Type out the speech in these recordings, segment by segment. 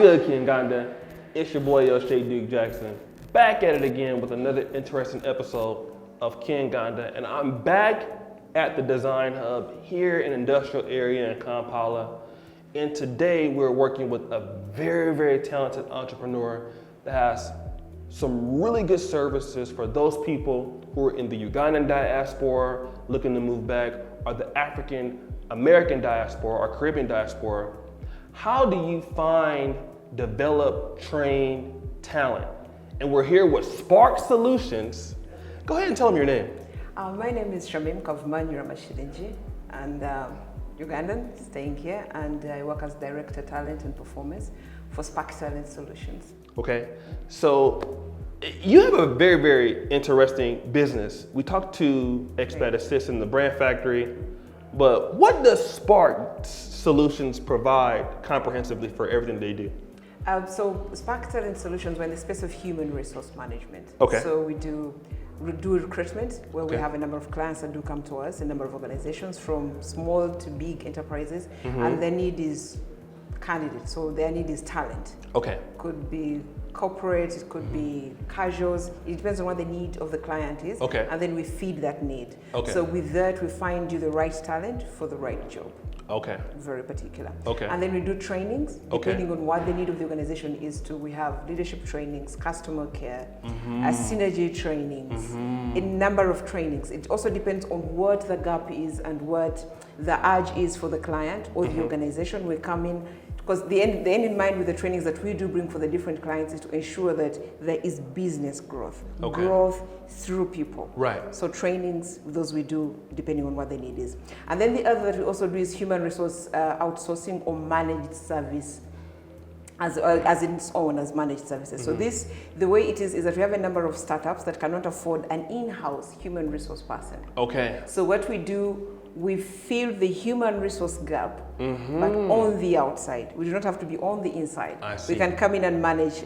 good, Uganda? It's your boy, Shea Duke Jackson, back at it again with another interesting episode of Uganda, and I'm back at the Design Hub here in industrial area in Kampala. And today we're working with a very, very talented entrepreneur that has some really good services for those people who are in the Ugandan diaspora looking to move back, or the African American diaspora or Caribbean diaspora. How do you find, develop, train talent? And we're here with Spark Solutions. Go ahead and tell them your name. My name is Shamim Kavuma, and Ugandan, staying here, and I work as Director Talent and Performance for Spark Talent Solutions. Okay, so you have a very, very interesting business. We talked to Expat Assist in the Brand Factory, but what does Spark Solutions provide comprehensively for everything they do? So Spark Talent Solutions, we're in the space of human resource management. Okay. So we do recruitment, where we have a number of clients that do come to us, a number of organizations from small to big enterprises, and their need is candidates, so their need is talent. Okay. Could be corporate, it could be casuals, it depends on what the need of the client is. Okay. And then we feed that need. Okay. So with that, we find you the right talent for the right job. Okay. Very particular. Okay. And then we do trainings, Okay. depending on what the need of the organization is to. We have leadership trainings, customer care, synergy trainings, a number of trainings. It also depends on what the gap is and what the urge is for the client or the organization. We come in, because the end in mind with the trainings that we do bring for the different clients is to ensure that there is business growth, growth through people. Right. So trainings, those we do depending on what the need is. And then the other that we also do is human resource outsourcing or managed service as in its own as managed services. So the way it is that we have a number of startups that cannot afford an in-house human resource person. Okay. So what we do, we fill the human resource gap, but on the outside. We do not have to be on the inside. I see. We can come in and manage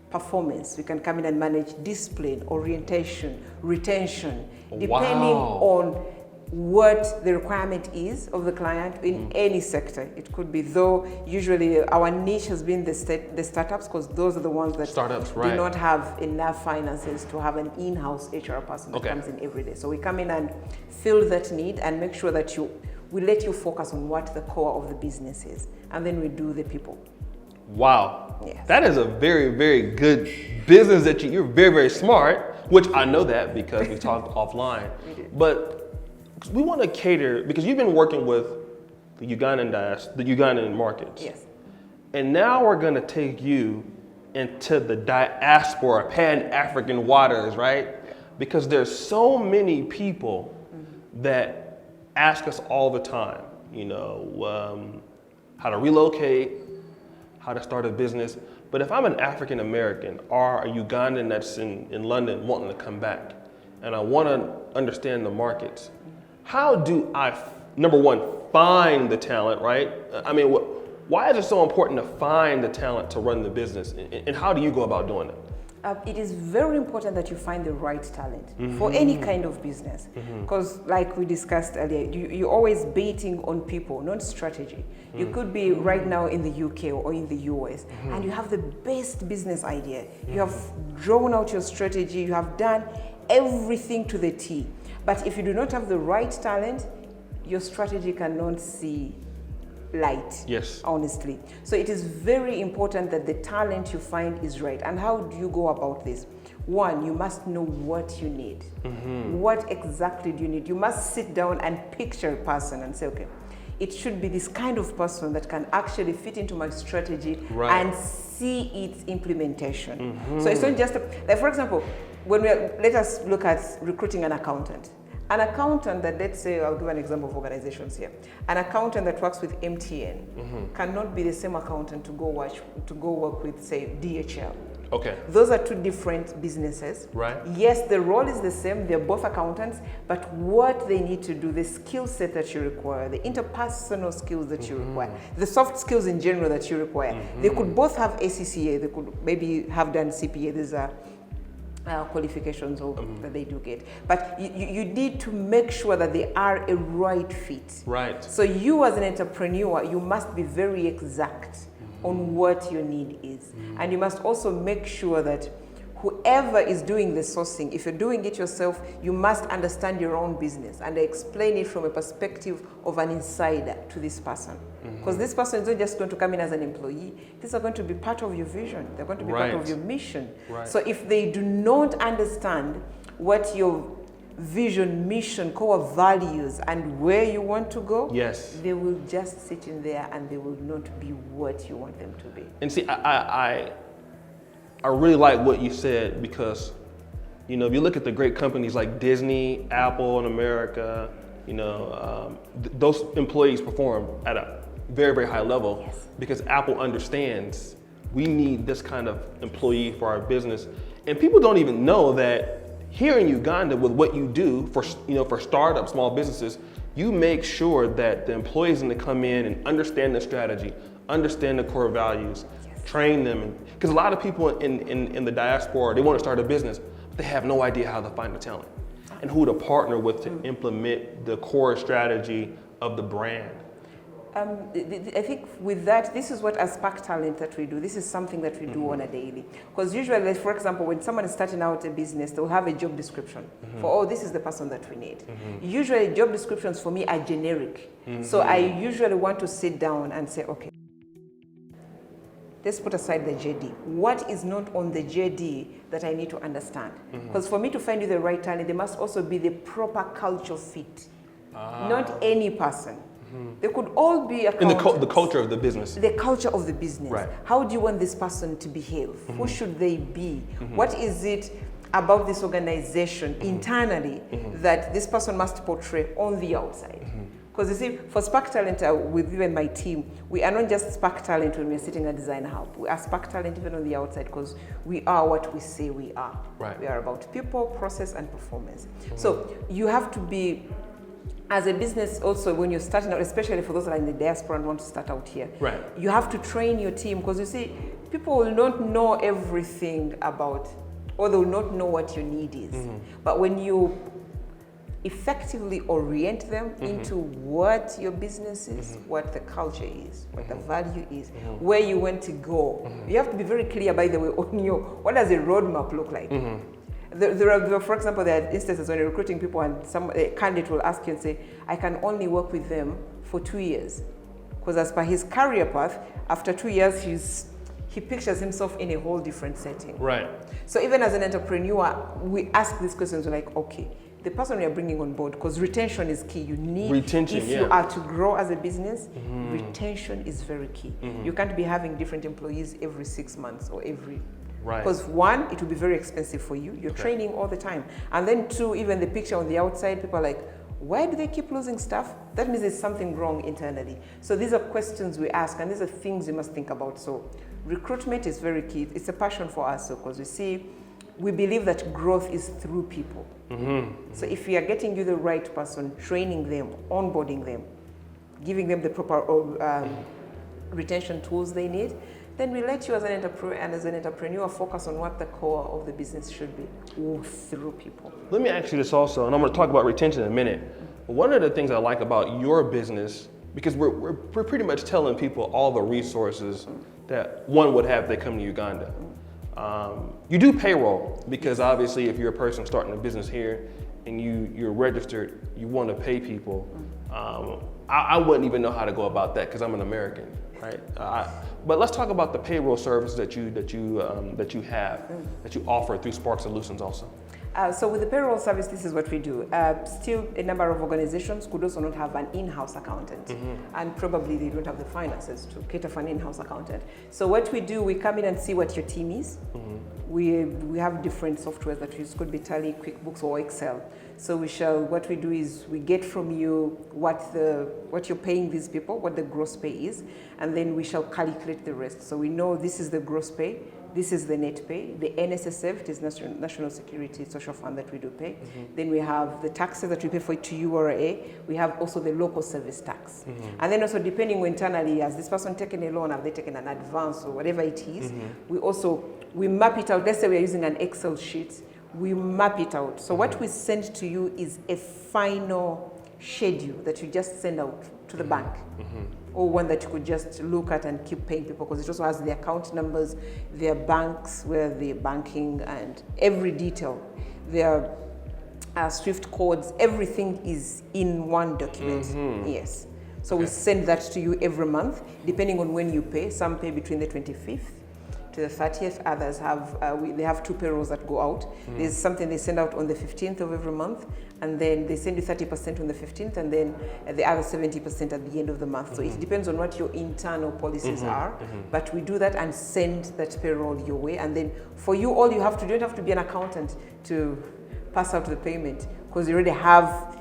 performance. We can come in and manage discipline, orientation, retention, depending on what the requirement is of the client in any sector. It could be, though usually our niche has been the startups, because those are the ones that do not have enough finances to have an in-house HR person that comes in every day. So we come in and fill that need and make sure that we let you focus on what the core of the business is, and then we do the people. Wow. Yes. That is a very, very good business that you're very, very smart, which I know that because we talked offline. We did. But we want to cater, because you've been working with the Ugandan markets. Yes. And now we're going to take you into the diaspora, Pan-African waters, right? Because there's so many people that ask us all the time, how to relocate, how to start a business. But if I'm an African American or a Ugandan that's in London wanting to come back, and I want to understand the markets, how do I, number one, find the talent, right? I mean, why is it so important to find the talent to run the business? And how do you go about doing it? It is very important that you find the right talent for any kind of business. Because like we discussed earlier, you're always baiting on people, not strategy. You could be right now in the UK or in the US, and you have the best business idea. You have drawn out your strategy, you have done everything to the T. But if you do not have the right talent, your strategy cannot see light, honestly. So it is very important that the talent you find is right. And how do you go about this? One, you must know what you need. What exactly do you need? You must sit down and picture a person and say, okay, it should be this kind of person that can actually fit into my strategy and see its implementation. So it's not just, like for example, let us look at recruiting an accountant. An accountant that, let's say, I'll give an example of organizations here. An accountant that works with MTN cannot be the same accountant to go work with, say, DHL. Okay. Those are two different businesses. Right. Yes, the role is the same, they're both accountants, but what they need to do, the skill set that you require, the interpersonal skills that you require, the soft skills in general that you require, they could both have ACCA, they could maybe have done CPA, these are qualifications that they do get. But you need to make sure that they are a right fit. Right. So you as an entrepreneur, you must be very exact on what your need is. And you must also make sure that whoever is doing the sourcing, if you're doing it yourself, you must understand your own business and explain it from a perspective of an insider to this person. Because this person is not just going to come in as an employee, these are going to be part of your vision, they're going to be part of your mission. So if they do not understand what your vision, mission, core values, and where you want to go, they will just sit in there and they will not be what you want them to be. And see, I really like what you said, because, you know, if you look at the great companies like Disney, Apple in America, you know, those employees perform at a very, very high level because Apple understands we need this kind of employee for our business. And people don't even know that here in Uganda, with what you do for, you know, for startups, small businesses, you make sure that the employees that come in and understand the strategy, understand the core values, train them. Because a lot of people in the diaspora, they want to start a business, but they have no idea how to find the talent and who to partner with to implement the core strategy of the brand. I think with that, this is what as Spark Talent that we do. This is something that we do on a daily. Because usually, for example, when someone is starting out a business, they'll have a job description for, oh, this is the person that we need. Usually job descriptions for me are generic. So I usually want to sit down and say, okay, let's put aside the JD. What is not on the JD that I need to understand? Because for me to find you the right talent, there must also be the proper culture fit. Not any person. They could all be accountants. And the culture of the business. The culture of the business. How do you want this person to behave? Who should they be? What is it about this organization internally that this person must portray on the outside? Because you see, for Spark Talent, with even my team, we are not just Spark Talent when we're sitting at Design Hub. We are Spark Talent even on the outside, because we are what we say we are. We are about people, process, and performance. So you have to be, as a business also, when you're starting out, especially for those that are in the diaspora and want to start out here, you have to train your team, because you see, people will not know everything about, or they will not know what your need is. But when you effectively orient them into what your business is, what the culture is, what the value is, where you want to go, you have to be very clear, by the way, on your, what does a roadmap look like? There are, for example, there are instances when you're recruiting people and a candidate will ask you and say, I can only work with them for 2 years. Because as per his career path, after 2 years, he pictures himself in a whole different setting. So even as an entrepreneur, we ask these questions, we're like, okay, the person you're bringing on board, because retention is key. You need, if you are to grow as a business, retention is very key. You can't be having different employees every 6 months or every, because one, it will be very expensive for you. You're training all the time. And then two, even the picture on the outside, people are like, why do they keep losing staff? That means there's something wrong internally. So these are questions we ask, and these are things you must think about. So recruitment is very key. It's a passion for us, because we see, we believe that growth is through people. So if we are getting you the right person, training them, onboarding them, giving them the proper retention tools they need, then we let you as an entrepreneur focus on what the core of the business should be, through people. Let me ask you this also, and I'm going to talk about retention in a minute. One of the things I like about your business, because we're pretty much telling people all the resources that one would have if they come to Uganda. You do payroll, because obviously if you're a person starting a business here and you're registered, you want to pay people. I wouldn't even know how to go about that because I'm an American, right? But let's talk about the payroll services that you offer through Spark Solutions also. So with the payroll service, this is what we do. Still, a number of organizations could also not have an in-house accountant, and probably they don't have the finances to cater for an in-house accountant. So what we do, we come in and see what your team is. We have different softwares that we use, could be Tally, QuickBooks, or Excel. So what we do is we get from you what you're paying these people, what the gross pay is, and then we shall calculate the rest. So we know this is the gross pay, this is the net pay, the NSSF, it is National Security Social Fund that we do pay. Then we have the taxes that we pay for to URA. We have also the local service tax. And then also depending internally, has this person taken a loan, have they taken an advance or whatever it is, we map it out. Let's say we're using an Excel sheet, we map it out. So what we send to you is a final schedule that you just send out to the bank. or one that you could just look at and keep paying people, because it also has the account numbers, their banks, where they're banking, and every detail. Their SWIFT codes, everything is in one document. Yes. So we send that to you every month, depending on when you pay. Some pay between the 25th to the 30th. Others have, they have 2 payrolls that go out. There's something they send out on the 15th of every month, and then they send you 30% on the 15th, and then the other 70% at the end of the month. So it depends on what your internal policies are, but we do that and send that payroll your way. And then for you, all you have to do, you don't have to be an accountant to pass out the payment, because you already have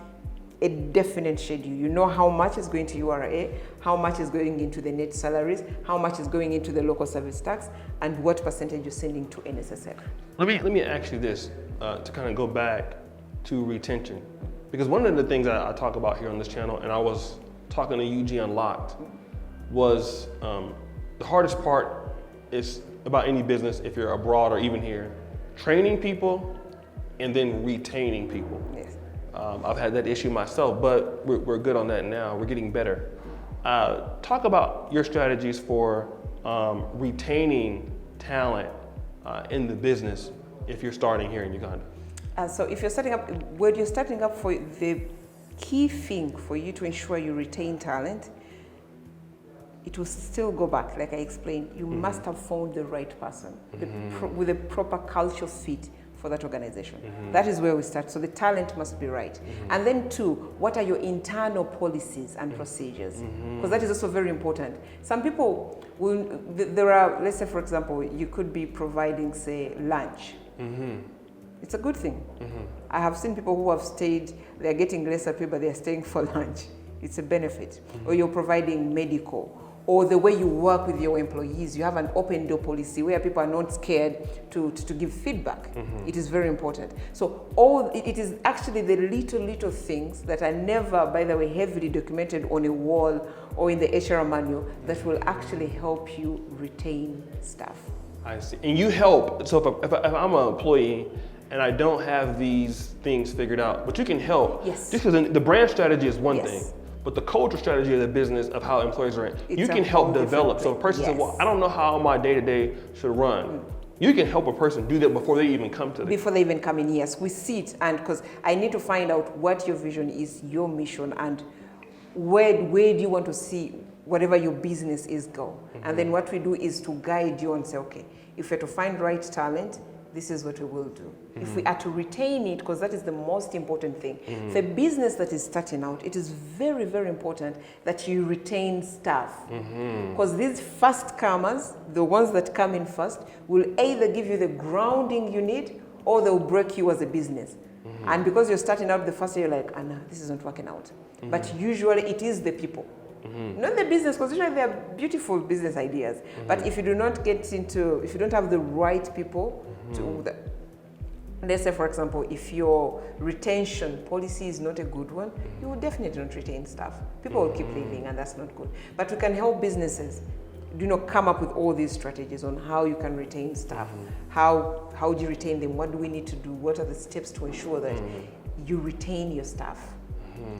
a definite schedule. You know how much is going to URA, how much is going into the net salaries, how much is going into the local service tax, and what percentage you're sending to NSSF. Let me ask you this, to kind of go back to retention. Because one of the things I talk about here on this channel, and I was talking to UG Unlocked, was the hardest part is about any business, if you're abroad or even here, training people and then retaining people. Yes. I've had that issue myself, but we're good on that now. We're getting better. Talk about your strategies for retaining talent in the business if you're starting here in Uganda. So if you're starting up, when you're starting up, for the key thing for you to ensure you retain talent, it will still go back, like I explained. You must have found the right person with a proper culture fit for that organization. That is where we start. So the talent must be right. And then 2, what are your internal policies and procedures? Because that is also very important. Some people will, there are, let's say for example, you could be providing, say, lunch. It's a good thing. I have seen people who have stayed, they're getting lesser pay, but they're staying for lunch. It's a benefit. Or you're providing medical. Or the way you work with your employees, you have an open door policy where people are not scared to give feedback. It is very important. So it is actually the little things that are never, by the way, heavily documented on a wall or in the HR manual that will actually help you retain staff. I see. And you help. So if I'm an employee and I don't have these things figured out, but you can help. Yes. Just because the brand strategy is one thing, but the cultural strategy of the business of how employees are in, you can help develop. So a person says, well, I don't know how my day-to-day should run. You can help a person do that before they even come to the... Before they even come in, yes. We see it, and because I need to find out what your vision is, your mission, and where do you want to see whatever your business is go. And then what we do is to guide you and say, okay, if we're to find right talent, this is what we will do. If we are to retain it, because that is the most important thing. For a business that is starting out, it is very, very important that you retain staff. Because these first comers, the ones that come in first, will either give you the grounding you need, or they'll break you as a business. And because you're starting out the first year, you're like, Anna, this isn't working out. But usually it is the people. Not the business, because usually they are beautiful business ideas. But if you do not get into, if you don't have the right people to, let's say for example, if your retention policy is not a good one, you will definitely not retain staff. People will keep leaving, and that's not good. But we can help businesses, come up with all these strategies on how you can retain staff. How do you retain them? What do we need to do? What are the steps to ensure that you retain your staff?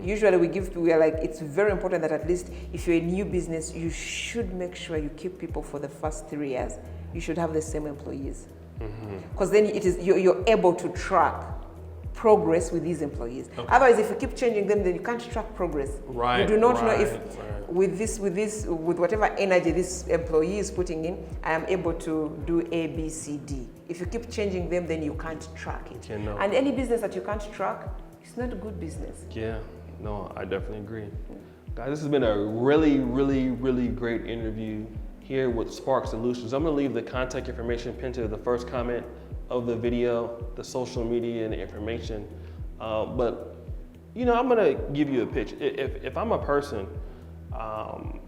Usually we are like, it's very important that at least if you're a new business, you should make sure you keep people for the first 3 years. You should have the same employees. Because then it is, you're able to track progress with these employees. Otherwise, if you keep changing them, then you can't track progress. You do not know if with whatever energy this employee is putting in, I am able to do A, B, C, D. If you keep changing them, then you can't track it. And any business that you can't track, it's not a good business. Yeah, no, I definitely agree. Guys, this has been a really, really, really great interview here with Spark Solutions. I'm gonna leave the contact information pinned to the first comment of the video, the social media and the information. But I'm gonna give you a pitch. If I'm a person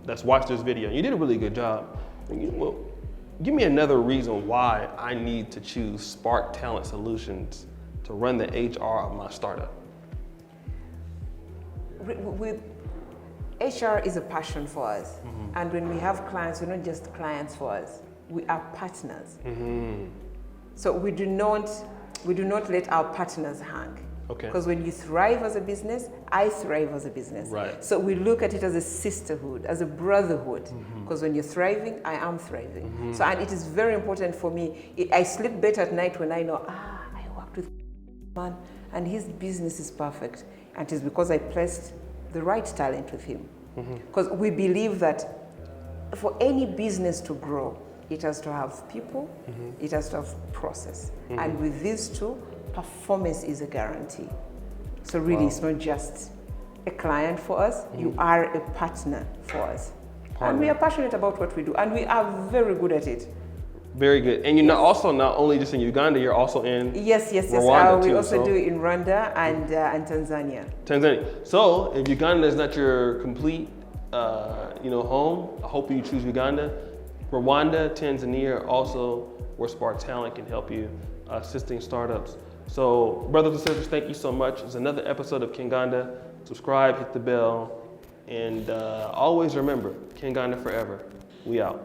that's watched this video, and you did a really good job, well, give me another reason why I need to choose Spark Talent Solutions to run the HR of my startup. HR is a passion for us. And when we have clients, we're not just clients for us, we are partners. So we do not let our partners hang. Okay. Because when you thrive as a business, I thrive as a business. Right. So we look at it as a sisterhood, as a brotherhood. Because when you're thriving, I am thriving. So, and it is very important for me. I sleep better at night when I know, I worked with man and his business is perfect. And it is because I placed the right talent with him. Because we believe that for any business to grow, it has to have people, it has to have process. And with these two, performance is a guarantee. So really, it's not just a client for us, you are a partner for us. And we are passionate about what we do, and we are very good at it. Very good. And you're also not only just in Uganda, you're also in Yes. Rwanda We too, also do in Rwanda and Tanzania. Tanzania. So if Uganda is not your complete home, I hope you choose Uganda. Rwanda, Tanzania are also where Spark Talent can help you assisting startups. So brothers and sisters, thank you so much. It's another episode of Kinganda. Subscribe, hit the bell, and always remember, Kinganda forever. We out.